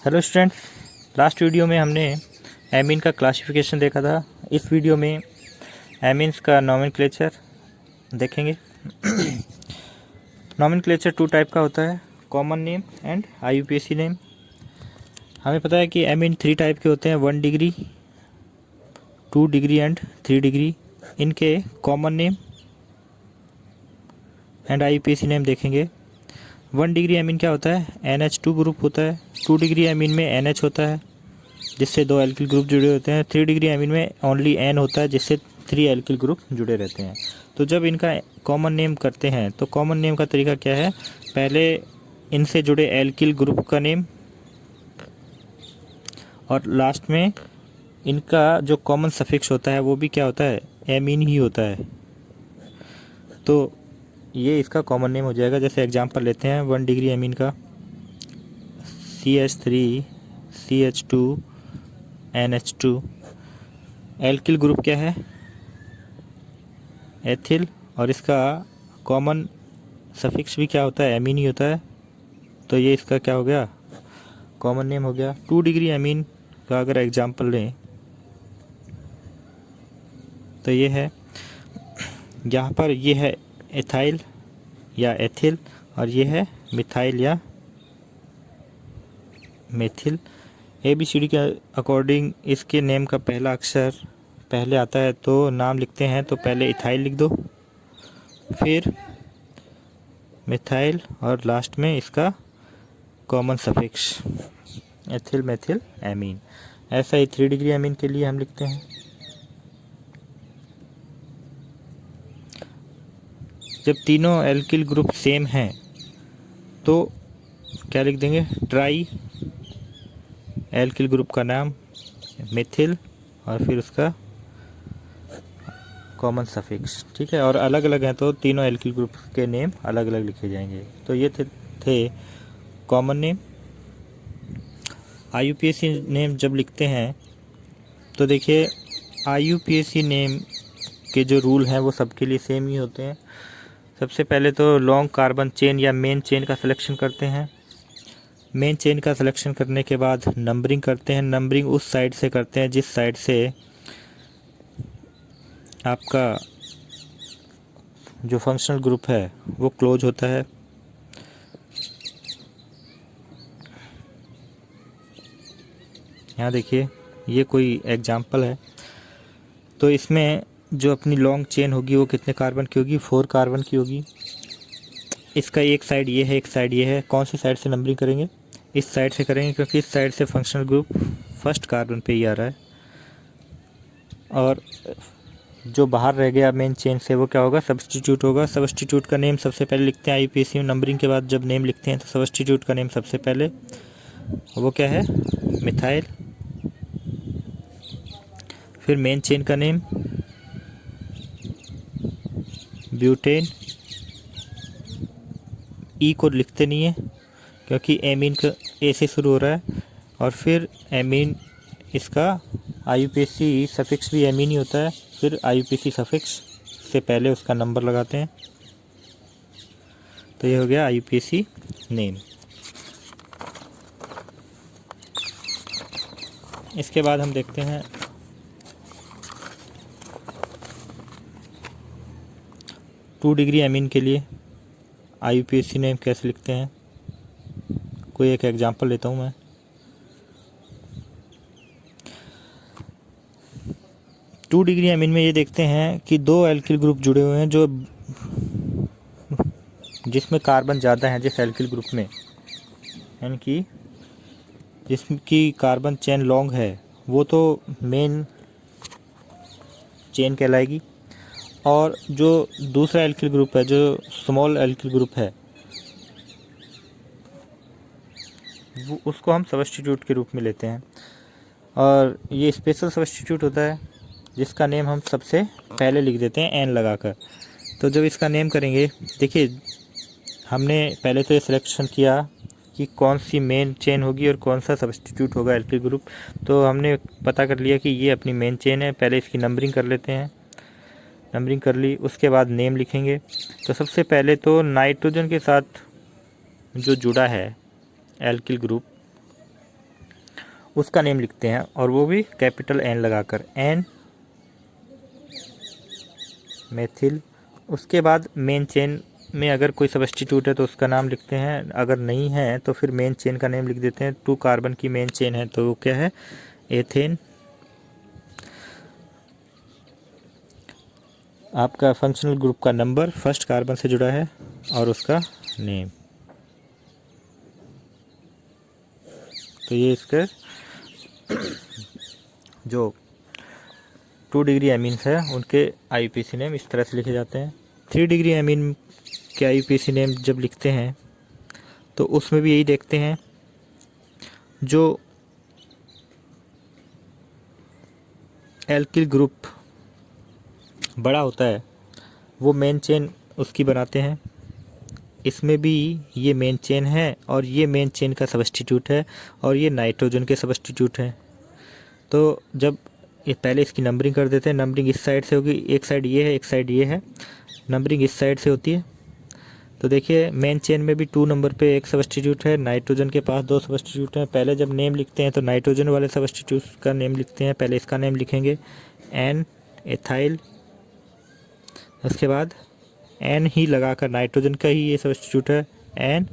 Hello students, last video में हमने amine का क्लासिफिकेशन देखा था। इस वीडियो में एमीन्स का नॉमेनक्लेचर देखेंगे। नॉमेनक्लेचर टू टाइप का होता है, common name and IUPAC name. हमें पता है कि एमीन 3 टाइप के होते हैं, 1 डिग्री, 2 डिग्री एंड 3 डिग्री। इनके common name and IUPAC name देखेंगे। 1 डिग्री एमीन क्या होता है? NH2 ग्रुप होता है। 2 डिग्री एमीन में NH होता है जिससे 2 एल्किल ग्रुप जुड़े होते हैं। 3 डिग्री एमीन में ओनली N होता है जिससे 3 एल्किल ग्रुप जुड़े रहते हैं। तो जब इनका कॉमन नेम करते हैं तो कॉमन नेम का तरीका क्या है? पहले इनसे जुड़े एल्किल ग्रुप का नेम और लास्ट में इनका जो कॉमन सफिक्स होता है वो भी क्या होता है? एमीन ही होता है। तो ये इसका कॉमन नेम हो जाएगा। जैसे एग्जांपल लेते हैं 1 डिग्री एमीन का CH3 CH2 NH2। Alkyl group क्या है? एथिल। और इसका कॉमन सफिक्स भी क्या होता है? एमीन ही होता है। तो ये इसका क्या हो गया? कॉमन नेम हो गया। 2 डिग्री एमीन का अगर एग्जांपल लें तो ये है, यहाँ पर ये है एथाइल या एथिल और ये है मिथाइल या मेथिल। ABCD के अकॉर्डिंग इसके नेम का पहला अक्षर पहले आता है तो नाम लिखते हैं तो पहले इथाइल लिख दो, फिर मिथाइल और लास्ट में इसका common suffix ethyl methyl amine. ऐसा ही 3 डिग्री एमीन के लिए हम लिखते हैं। जब तीनों एल्किल ग्रुप सेम हैं तो क्या लिख देंगे? ट्राई एल्किल ग्रुप का नाम मिथिल और फिर उसका कॉमन सफिक्स। ठीक है। और अलग अलग हैं तो तीनों एल्किल ग्रुप के नेम अलग अलग लिखे जाएंगे। तो ये थे कॉमन नेम। आईयूपीएसी नेम जब लिखते हैं तो देखिए आईयूपीएसी नेम के जो रूल हैं वो सबके लिए सेम ही होते हैं। सबसे पहले तो लॉन्ग कार्बन चेन या मेन चेन का सिलेक्शन करते हैं। मेन चेन का सिलेक्शन करने के बाद नंबरिंग करते हैं। नंबरिंग उस साइड से करते हैं जिस साइड से आपका जो फंक्शनल ग्रुप है वो क्लोज होता है। यहाँ देखिए ये कोई एग्जांपल है। तो इसमें जो अपनी लॉन्ग चेन होगी वो कितने कार्बन की होगी? 4 कार्बन की होगी। इसका एक साइड ये है, एक साइड ये है। कौन सी साइड से नंबरिंग करेंगे? इस साइड से करेंगे क्योंकि इस साइड से फंक्शनल ग्रुप फर्स्ट कार्बन पे ही आ रहा है। और जो बाहर रह गया मेन चेन से वो क्या होगा? सब्स्टिट्यूट होगा। सब्स्टिट्यूट का नेम सबसे पहले लिखते हैं आईयूपीएसी में। नंबरिंग के बाद जब नेम लिखते हैं तो सब्स्टिट्यूट का नेम सबसे पहले, वो क्या है? मिथाइल। फिर मेन चेन का नेम ब्यूटेन। ई को लिखते नहीं है क्योंकि एमीन का ए से शुरू हो रहा है। और फिर एमीन इसका आईयूपीएसी सफिक्स भी एमीन ही होता है। फिर आईयूपीएसी सफिक्स से पहले उसका नंबर लगाते हैं। तो ये हो गया आईयूपीएसी नेम। इसके बाद हम देखते हैं 2 डिग्री एमीन के लिए आईयूपीएसी नेम कैसे लिखते हैं। कोई एक एग्जांपल लेता हूँ मैं। 2 डिग्री एमीन में ये देखते हैं कि 2 एल्किल ग्रुप जुड़े हुए हैं जो जिसमें कार्बन ज़्यादा है जिस एल्किल ग्रुप में, यानी कि जिसकी कार्बन चेन लॉन्ग है वो तो मेन चेन कहलाएगी। और जो दूसरा एल्किल ग्रुप है जो स्मॉल एल्किल ग्रुप है वो उसको हम सब्स्टिट्यूट के रूप में लेते हैं। और ये स्पेशल सब्स्टिट्यूट होता है जिसका नेम हम सबसे पहले लिख देते हैं एन लगाकर। तो जब इसका नेम करेंगे, देखिए हमने पहले तो ये सिलेक्शन किया कि कौन सी मेन चेन होगी और कौन सा सब्स्टिट्यूट होगा एल्किल ग्रुप। तो हमने पता कर लिया कि ये अपनी मेन चेन है। पहले इसकी नंबरिंग कर लेते हैं। नंबरिंग कर ली, उसके बाद नेम लिखेंगे। तो सबसे पहले तो नाइट्रोजन के साथ जो जुड़ा है एल्किल ग्रुप उसका नेम लिखते हैं, और वो भी कैपिटल एन लगाकर, एन मेथिल। उसके बाद मेन चेन में अगर कोई सब्स्टिट्यूट है तो उसका नाम लिखते हैं, अगर नहीं है तो फिर मेन चेन का नेम लिख देते हैं। 2 कार्बन की मेन चेन है तो वो क्या है, एथेन। आपका फंक्शनल ग्रुप का नंबर फर्स्ट कार्बन से जुड़ा है और उसका नेम। तो ये इसके जो 2 डिग्री एमीन्स है उनके आईयूपीएसी नेम इस तरह से लिखे जाते हैं। 3 डिग्री एमीन के आईयूपीएसी नेम जब लिखते हैं तो उसमें भी यही देखते हैं, जो एल्किल ग्रुप बड़ा होता है वो मेन चेन उसकी बनाते हैं। इसमें भी ये मेन चेन है और ये मेन चेन का सब्स्टिट्यूट है और ये नाइट्रोजन के सब्स्टिट्यूट हैं। तो जब ये पहले इसकी नंबरिंग कर देते हैं, नंबरिंग इस साइड से होगी, एक साइड ये है एक साइड ये है, नंबरिंग इस साइड से होती है। तो देखिए मेन चेन में भी 2 नंबर पे एक सब्स्टिट्यूट है, नाइट्रोजन के पास 2 सब्स्टिट्यूट हैं। पहले जब नेम लिखते हैं तो नाइट्रोजन वाले सब्स्टिट्यूट का नेम लिखते हैं, पहले इसका नेम लिखेंगे एन एथाइल, उसके बाद एन ही लगाकर नाइट्रोजन का ही ये सब्स्टिट्यूट है एन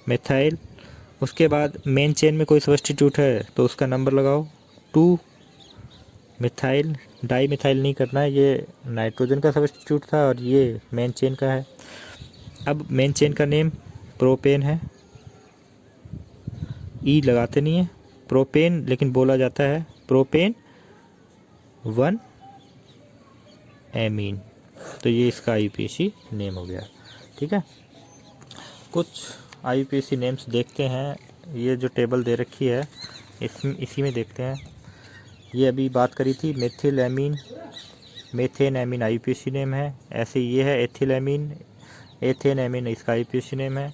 मेथाइल। उसके बाद मेन चेन में कोई सब्स्टिट्यूट है तो उसका नंबर लगाओ 2 मिथाइल, डाई मिथाइल नहीं करना है, ये नाइट्रोजन का सब्स्टिट्यूट था और ये मेन चेन का है। अब मेन चेन का नेम प्रोपेन है, ई लगाते नहीं है प्रोपेन, लेकिन बोला जाता है प्रोपेन 1 एमीन। तो ये इसका आईयूपीएसी नेम हो गया। ठीक है, कुछ आईयूपीएसी नेम्स देखते हैं। ये जो टेबल दे रखी है इसी में देखते हैं। ये अभी बात करी थी methyl amine, methane amine IUPAC name है। ऐसे ये है एथिल एमीन, एथेन एमीन इसका आईयूपीएसी नेम है।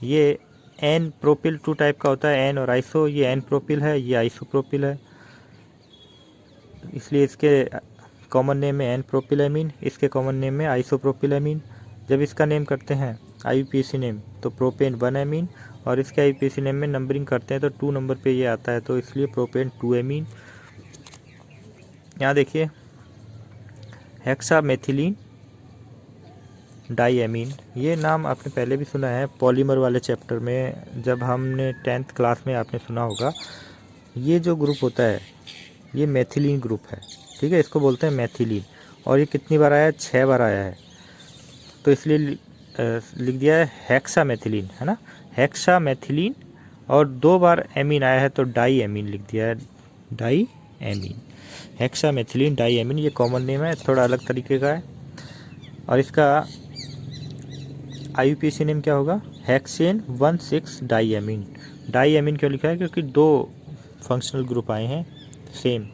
ये एन प्रोपिल 2 टाइप का होता है, एन और आइसो। ये एन प्रोपिल है, ये आइसो प्रोपिल है, इसलिए इसके कॉमन नेम में एन प्रोपिल एमीन, इसके कॉमन नेम में आइसो प्रोपिल एमीन। जब इसका नेम करते हैं आईयूपीएसी नेम तो प्रोपेन 1 एमीन, और इसके आईयूपीएसी नेम में नंबरिंग करते हैं तो 2 नंबर पे ये आता है, तो इसलिए प्रोपेन 2 एमीन। यहाँ देखिए हेक्सामेथिलीन डाईएमीन, ये नाम आपने पहले भी सुना है पॉलीमर वाले चैप्टर में, जब हमने 10th क्लास में आपने सुना होगा। ये जो ग्रुप होता है ये मेथिलीन ग्रुप है। ठीक है, इसको बोलते हैं मेथिलीन। और ये कितनी बार आया है, 6 बार आया है, तो इसलिए लिख दिया है हेक्सामेथिलीन, है ना, हेक्सामेथिलीन। और 2 बार एमीन आया है तो डाई एमीन लिख दिया है, diamine, hexamethylene diamine. ये कॉमन नेम है, थोड़ा अलग तरीके का है। और इसका आईयूपीएसी नेम क्या होगा, hexane 1,6 diamine. Diamine क्यों लिखा है, क्योंकि 2 फंक्शनल ग्रुप आए हैं सेम,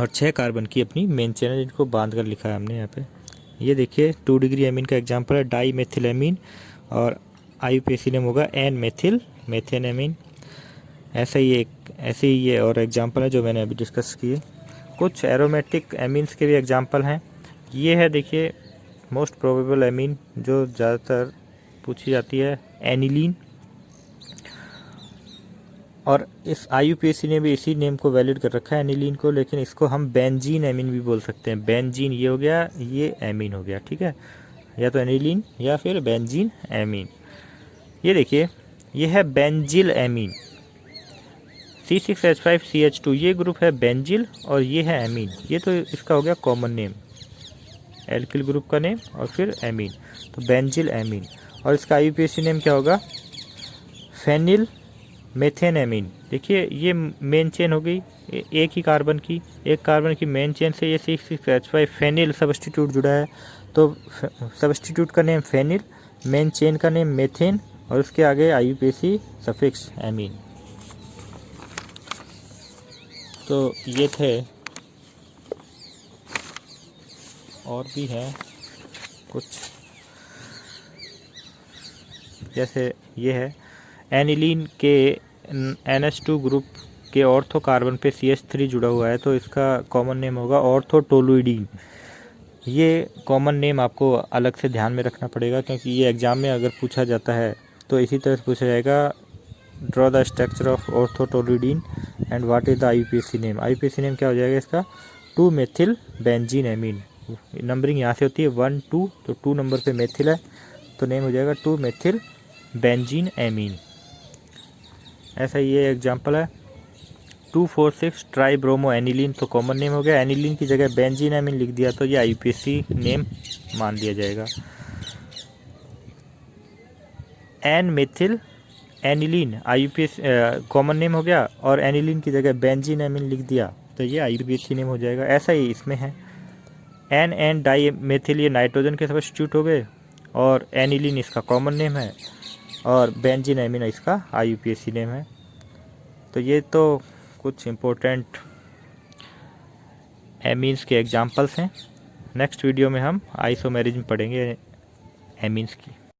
और 6 कार्बन की अपनी मेन चेन है जिनको बांध कर लिखा है हमने यहाँ पे। ये देखिए 2 डिग्री एमीन का एग्जांपल है डाई मेथिल एमीन, और आईयूपीएसी नेम होगा एन मेथिल मेथेन एमीन। ऐसे ही ये और एग्जांपल है जो मैंने अभी डिस्कस किए। कुछ एरोमेटिक एमीन्स के भी एग्जांपल हैं। ये है देखिए मोस्ट प्रोबेबल एमीन जो ज़्यादातर पूछी जाती है, एनिलीन। और इस आईयूपीएसी ने भी इसी नेम को वैलिड कर रखा है एनिलीन को, लेकिन इसको हम बेंजीन एमीन भी बोल सकते हैं। बेंजीन ये हो गया, ये एमीन हो गया। ठीक है, या तो एनिलीन या फिर बेंजीन एमीन। ये देखिए ये है बेंजिल एमीन, C6H5CH2, ये ग्रुप है बेंजिल और ये है एमीन। ये तो इसका हो गया कॉमन नेम, एल्किल ग्रुप का नेम और फिर एमीन, तो बेंजिल एमीन। और इसका आईयूपीएसी नेम क्या होगा, फेनिल मेथेन एमीन। देखिए ये मेन चेन हो गई एक ही कार्बन की, एक कार्बन की मेन चेन से ये 6,6H5 फेनिल सब्स्टिट्यूट जुड़ा है, तो सब्स्टिट्यूट का नेम फेनिल, मेन चेन का नेम मेथेन, और उसके आगे आईयूपीएसी सफिक्स एमीन। तो ये थे, और भी हैं कुछ, जैसे ये है एनिलीन के NH2 ग्रुप के ऑर्थो कार्बन पे CH3 जुड़ा हुआ है, तो इसका कॉमन नेम होगा ऑर्थोटोलुइडीन। ये कॉमन नेम आपको अलग से ध्यान में रखना पड़ेगा, क्योंकि ये एग्ज़ाम में अगर पूछा जाता है तो इसी तरह से पूछा जाएगा draw the structure of orthotolidine and what is the IUPAC name. IUPAC name क्या हो जाएगा इसका, 2 मेथिल बेंजीन एमीन। नंबरिंग यहाँ से होती है 1 2, तो 2 नंबर पे मेथिल है तो नेम हो जाएगा 2 मेथिल बेंजीन एमीन। ऐसा ये एग्जाम्पल है 2,4,6 ट्राई ब्रोमो एनिलीन, तो कॉमन नेम हो गया। एनिलीन की जगह बेंजीन एमीन लिख दिया तो ये IUPAC नेम मान लिया जाएगा। N methyl aniline IUPAC common name हो गया, और एनिलीन की जगह बेंजीन एमीन लिख दिया तो ये IUPAC नेम हो जाएगा। ऐसा ही इसमें है एन डाई मेथिल, ये नाइट्रोजन के सब्स्टिट्यूट हो गए, और एनिलीन इसका कॉमन नेम है, और बेंजीन एमीन इसका IUPAC नेम है। तो ये तो कुछ इम्पोर्टेंट एमीन्स के एग्जांपल्स हैं। नेक्स्ट वीडियो में हम आइसोमेरिज्म पढ़ेंगे एमीन्स की।